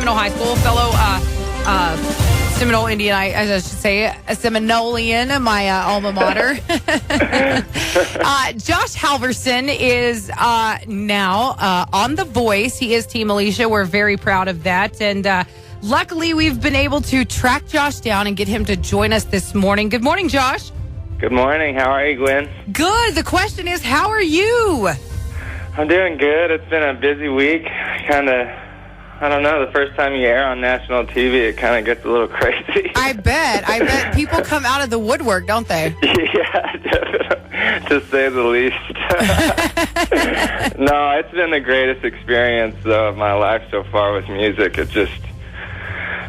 Seminole High School, fellow Seminole Indian, as I should say, a Seminolean, my alma mater. Josh Halverson is now on The Voice. He is Team Alicia. We're very proud of that. And luckily, we've been able to track Josh down and get him to join us this morning. Good morning, Josh. Good morning. How are you, Gwen? Good. The question is, how are you? I'm doing good. It's been a busy week. I don't know, the first time you air on national TV, it kind of gets a little crazy. I bet people come out of the woodwork, don't they? Yeah, definitely, to say the least. No, it's been the greatest experience, though, of my life so far with music. It just,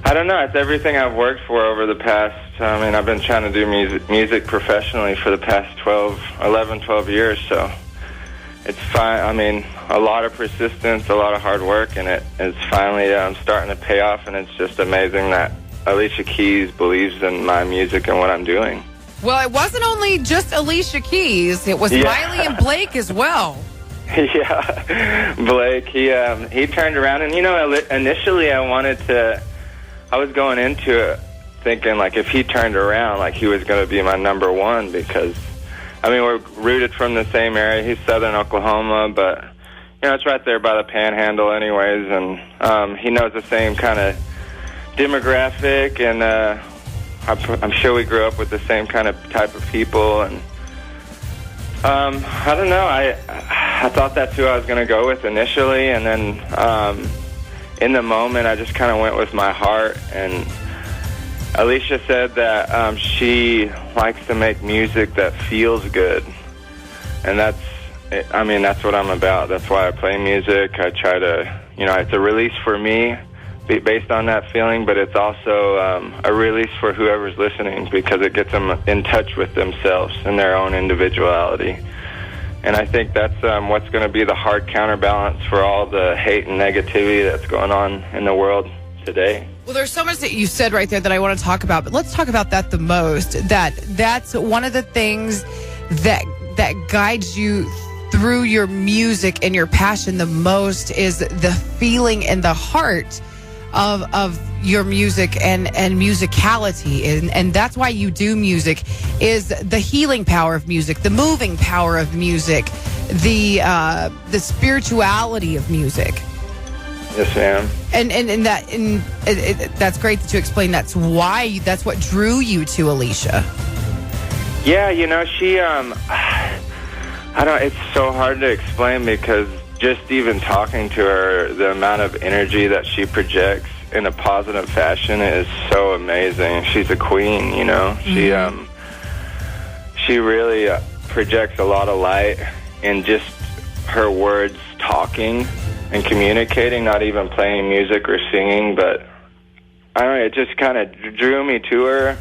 I don't know, it's everything I've worked for over the past, I've been trying to do music professionally for the past 12 years, so it's fine. A lot of persistence, a lot of hard work, and it's finally starting to pay off, and it's just amazing that Alicia Keys believes in my music and what I'm doing. Well, it wasn't only just Alicia Keys. It was Miley and Blake as well. Yeah, Blake, he turned around, and, initially I was going into it thinking, like, if he turned around, like, he was going to be my number one, because we're rooted from the same area. He's southern Oklahoma, but, it's right there by the panhandle anyways, and he knows the same kind of demographic, and I'm sure we grew up with the same kind of type of people, and I don't know. I thought that's who I was going to go with initially, and then in the moment, I just kind of went with my heart, and Alicia said that she likes to make music that feels good, and that's what I'm about. That's why I play music. I try to, it's a release for me based on that feeling, but it's also a release for whoever's listening, because it gets them in touch with themselves and their own individuality. And I think that's what's going to be the hard counterbalance for all the hate and negativity that's going on in the world today. Well, there's so much that you said right there that I want to talk about, but let's talk about that the most. That's one of the things that guides you through your music and your passion the most, is the feeling and the heart of your music and musicality, and that's why you do music, is the healing power of music, the moving power of music, the spirituality of music. Yes, ma'am. And that's great that you explained. That's what drew you to Alicia. Yeah, she it's so hard to explain, because just even talking to her, the amount of energy that she projects in a positive fashion is so amazing. She's a queen, Mm-hmm. She really projects a lot of light in just her words talking and communicating, not even playing music or singing, but it just kind of drew me to her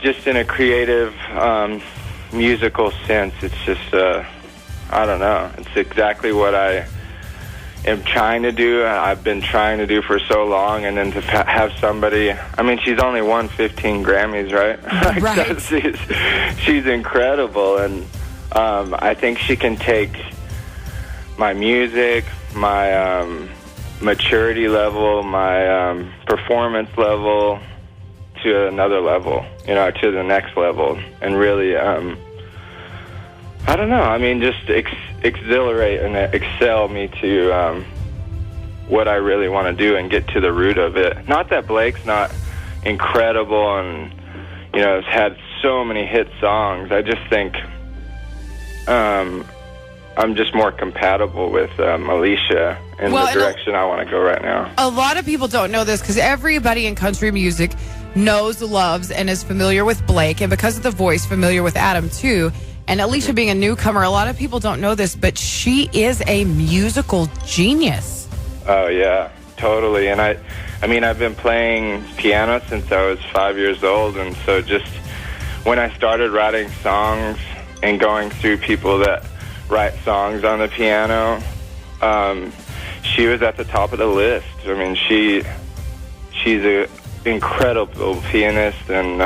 just in a creative, musical sense. It's just, I don't know. It's exactly what I am trying to do. I've been trying to do for so long, and then to have somebody, she's only won 15 Grammys, right? Right. So she's incredible, and I think she can take my music, my maturity level, my performance level to another level, to the next level, and really, I don't know, just exhilarate and excel me to what I really want to do and get to the root of it. Not that Blake's not incredible and, has had so many hit songs. I just think I'm just more compatible with Alicia in the direction I want to go right now. A lot of people don't know this, because everybody in country music knows, loves, and is familiar with Blake, and because of The Voice, familiar with Adam too. And Alicia being a newcomer, a lot of people don't know this, but she is a musical genius. Oh, yeah, totally. And I've been playing piano since I was 5 years old, and so just when I started writing songs and going through people that write songs on the piano, she was at the top of the list. She's an incredible pianist and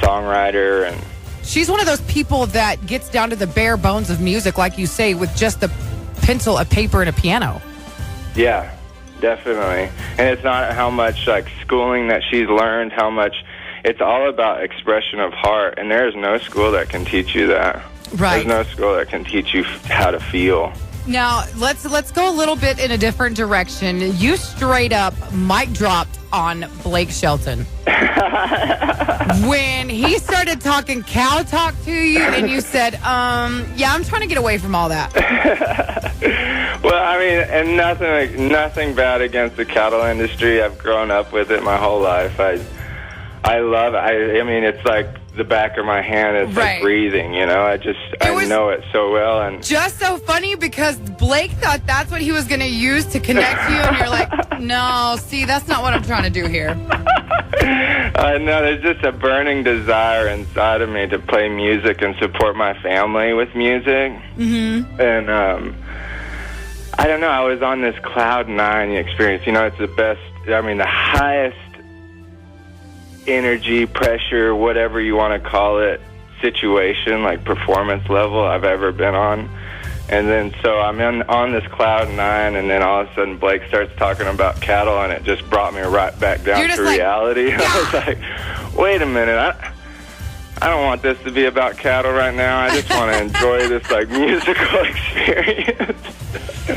songwriter, and she's one of those people that gets down to the bare bones of music, like you say, with just a pencil, a paper, and a piano. Yeah, definitely. And it's not how much, like, schooling that she's learned, how much... It's all about expression of heart, and there's no school that can teach you that. Right. There's no school that can teach you how to feel. Now, let's go a little bit in a different direction. You straight up mic dropped on Blake Shelton. When he started talking cow talk to you, and you said, yeah, I'm trying to get away from all that. Well, I mean, and nothing bad against the cattle industry. I've grown up with it my whole life. I love it. I mean, it's like the back of my hand. It's right. like breathing, you know. I know it so well. And just so funny because Blake thought that's what he was going to use to connect you, and you're like, no, see, that's not what I'm trying to do here. No, there's just a burning desire inside of me to play music and support my family with music. Mm-hmm. And I don't know, I was on this cloud nine experience. You know, it's the best, I mean, the highest energy, pressure, whatever you want to call it, situation, like performance level I've ever been on. And then so I'm on this cloud nine, and then all of a sudden Blake starts talking about cattle, and it just brought me right back down to reality. Yeah. I was like, wait a minute, I don't want this to be about cattle right now. I just want to enjoy this like musical experience.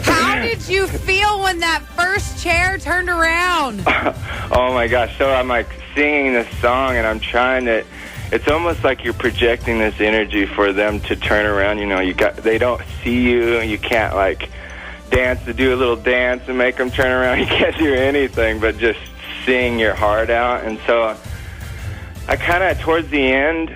How did you feel when that first chair turned around? Oh my gosh. So I'm like singing this song, and I'm trying to, it's almost like you're projecting this energy for them to turn around. You know, they don't see you. You can't like dance, to do a little dance and make them turn around. You can't do anything but just sing your heart out. And so I kind of, towards the end,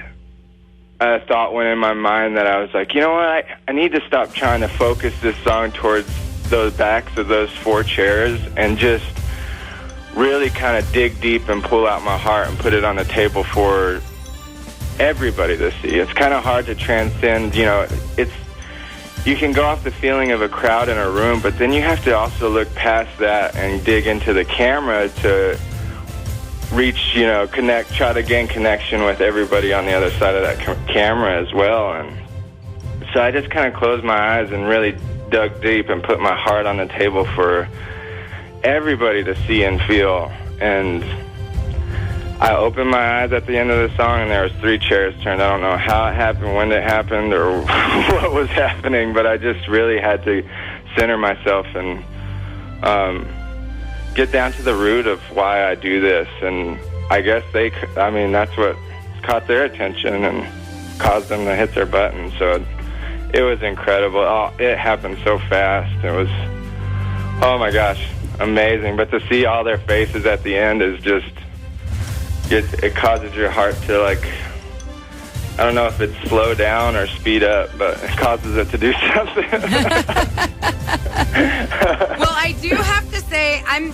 a thought went in my mind that I was like, you know what, I need to stop trying to focus this song towards those backs of those four chairs and just really kind of dig deep and pull out my heart and put it on the table for everybody to see. It's kind of hard to transcend, you know, you can go off the feeling of a crowd in a room, but then you have to also look past that and dig into the camera to reach, you know, try to gain connection with everybody on the other side of that camera as well. And so I just kind of closed my eyes and really dug deep and put my heart on the table for everybody to see and feel. And I opened my eyes at the end of the song, and there was 3 chairs turned. I don't know how it happened, when it happened, or what was happening, but I just really had to center myself and get down to the root of why I do this. And I guess that's what caught their attention and caused them to hit their button. So it was incredible. It happened so fast. It was, oh my gosh, amazing. But to see all their faces at the end is just, it causes your heart to, like, I don't know if it's slow down or speed up, but it causes it to do something. Well, I do have to say, I'm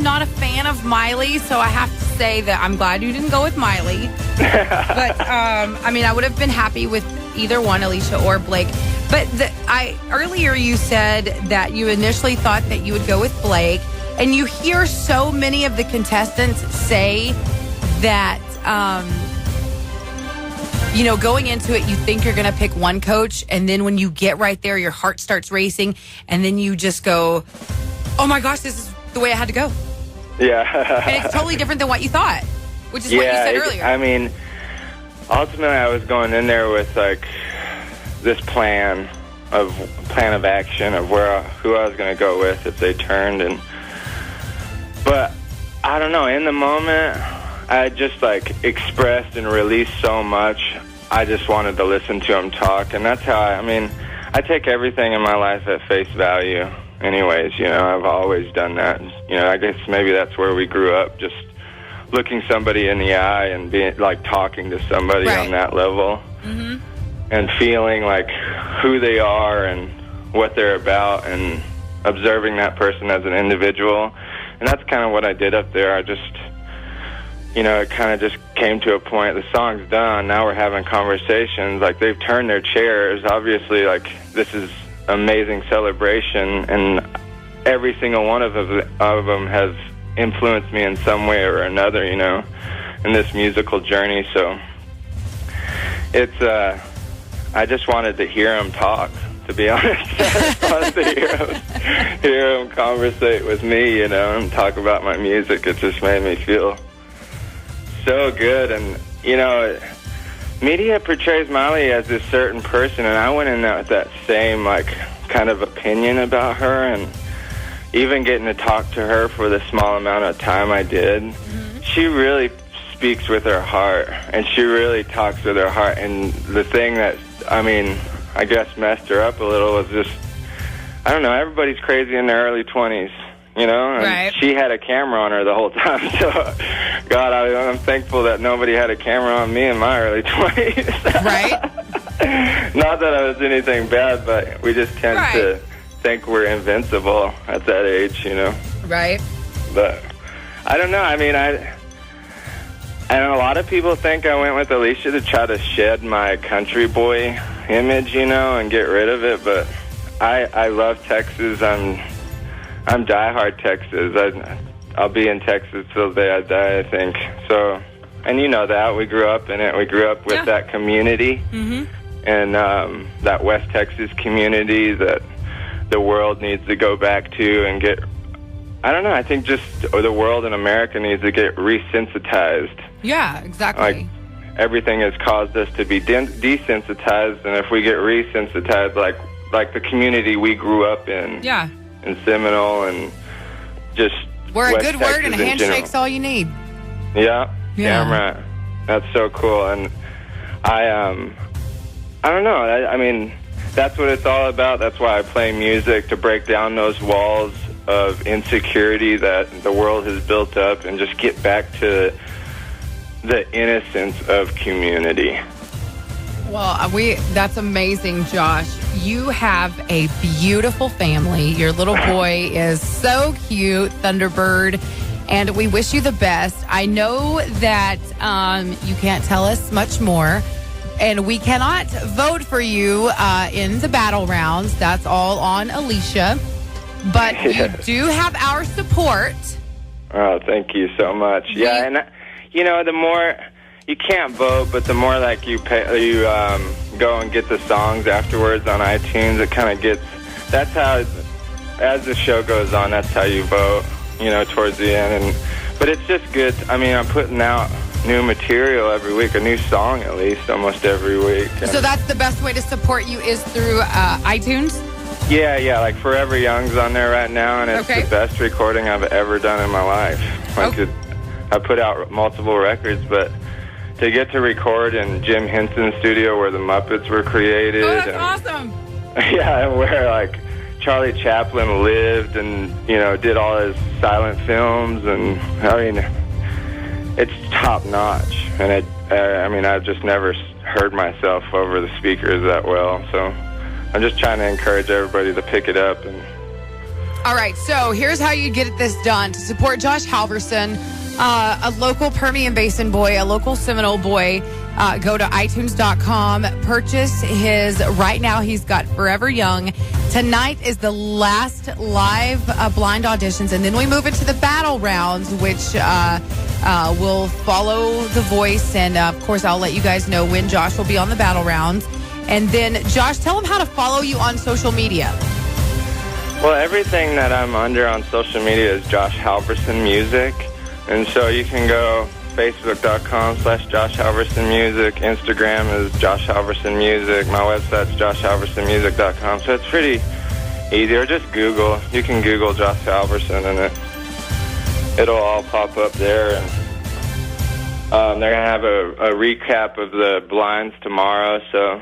not a fan of Miley, so I have to say that I'm glad you didn't go with Miley. But, I would have been happy with either one, Alicia or Blake. But earlier you said that you initially thought that you would go with Blake, and you hear so many of the contestants say that, going into it, you think you're going to pick one coach, and then when you get right there, your heart starts racing, and then you just go, oh my gosh, this is the way I had to go. Yeah. And it's totally different than what you thought, which is what you said earlier. Ultimately, I was going in there with, like, this plan of action of who I was going to go with if they turned. But I don't know, in the moment, I just, like, expressed and released so much. I just wanted to listen to them talk, and that's how I take everything in my life at face value anyways. You know, I've always done that. You know, I guess maybe that's where we grew up, just looking somebody in the eye and being, like, talking to somebody on that level. Mm-hmm. And feeling like who they are and what they're about and observing that person as an individual. And that's kind of what I did up there. I just, it kind of just came to a point. The song's done. Now we're having conversations. Like, they've turned their chairs. Obviously, like, this is amazing celebration. And every single one of them has influenced me in some way or another, in this musical journey. So it's, I just wanted to hear them talk. to be honest. It's fun to hear him conversate with me, you know, and talk about my music. It just made me feel so good. And, you know, media portrays Miley as this certain person, and I went in there with that same, like, kind of opinion about her, and even getting to talk to her for the small amount of time I did, she really speaks with her heart, and she really talks with her heart. And the thing that, I mean, I guess messed her up a little was just, I don't know, everybody's crazy in their early 20s, you know? And right. She had a camera on her the whole time, so, God, I'm thankful that nobody had a camera on me in my early 20s. Right. Not that I was anything bad, but we just tend to think we're invincible at that age, you know? Right. But I don't know. I mean, and a lot of people think I went with Alicia to try to shed my country boy image, you know, and get rid of it. But I love Texas. I'm diehard Texas. I'll be in Texas till the day I die, I think. So, and you know that. We grew up in it. We grew up with that community. Mm-hmm. And that West Texas community that the world needs to go back to and get, I don't know, I think just the world in America needs to get resensitized. Yeah, exactly. Like, everything has caused us to be desensitized, and if we get resensitized, like the community we grew up in, in Seminole, and just where West a good Texas word and a handshake's all you need. Yeah, I'm right. That's so cool, and I don't know. I mean, that's what it's all about. That's why I play music, to break down those walls of insecurity that the world has built up and just get back to the innocence of community. Well, that's amazing, Josh. You have a beautiful family. Your little boy is so cute, Thunderbird, and we wish you the best. I know that you can't tell us much more, and we cannot vote for you in the battle rounds. That's all on Alicia. But you do have our support. Oh, thank you so much. Yeah, and you know, the more you can't vote, but the more like you go and get the songs afterwards on iTunes, it kind of gets. That's how, as the show goes on, that's how you vote. You know, towards the end, but it's just good. I mean, I'm putting out new material every week, a new song at least, almost every week. So that's the best way to support you is through iTunes? Yeah, like Forever Young's on there right now, and it's the best recording I've ever done in my life. Like, I put out multiple records, but to get to record in Jim Henson's studio where the Muppets were created. Oh, that's awesome. Yeah, and where, like, Charlie Chaplin lived and, you know, did all his silent films, and, I mean, it's top-notch. And, I mean, I've just never heard myself over the speakers that well, so I'm just trying to encourage everybody to pick it up. And all right, so here's how you get this done. To support Josh Halverson, a local Permian Basin boy, a local Seminole boy, go to iTunes.com, purchase his, right now he's got Forever Young. Tonight is the last live blind auditions, and then we move into the battle rounds, which will follow The Voice, and of course I'll let you guys know when Josh will be on the battle rounds. And then, Josh, tell them how to follow you on social media. Well, everything that I'm under on social media is Josh Halverson Music. And so you can go Facebook.com/Josh Halverson Music. Instagram is Josh Halverson Music. My website's JoshHalversonMusic.com. So it's pretty easy. Or just Google. You can Google Josh Halverson, and it'll all pop up there. And they're going to have a recap of the blinds tomorrow, so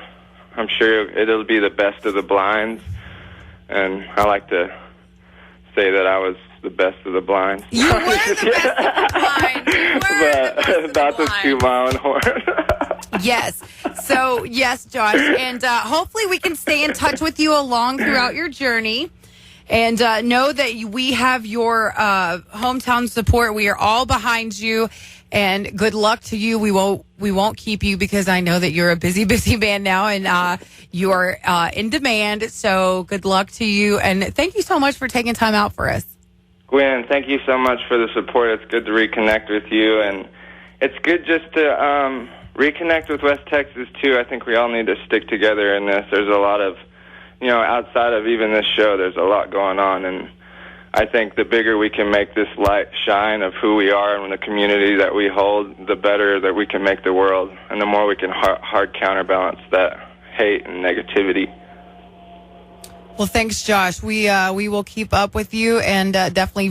I'm sure it'll be the best of the blinds. And I like to say that I was the best of the blinds. You were the best of the blinds. But not to toot my own horn. Yes. So, yes, Josh. And hopefully we can stay in touch with you along throughout your journey. And know that we have your hometown support. We are all behind you. And good luck to you. We won't keep you because I know that you're a busy man now, and you are in demand. So good luck to you, and thank you so much for taking time out for us. Gwen, thank you so much for the support. It's good to reconnect with you, and it's good just to reconnect with West Texas too. I think we all need to stick together in this. There's a lot of you know, outside of even this show, there's a lot going on, and I think the bigger we can make this light shine of who we are and the community that we hold, the better that we can make the world, and the more we can hard counterbalance that hate and negativity. Well, thanks, Josh. We will keep up with you and definitely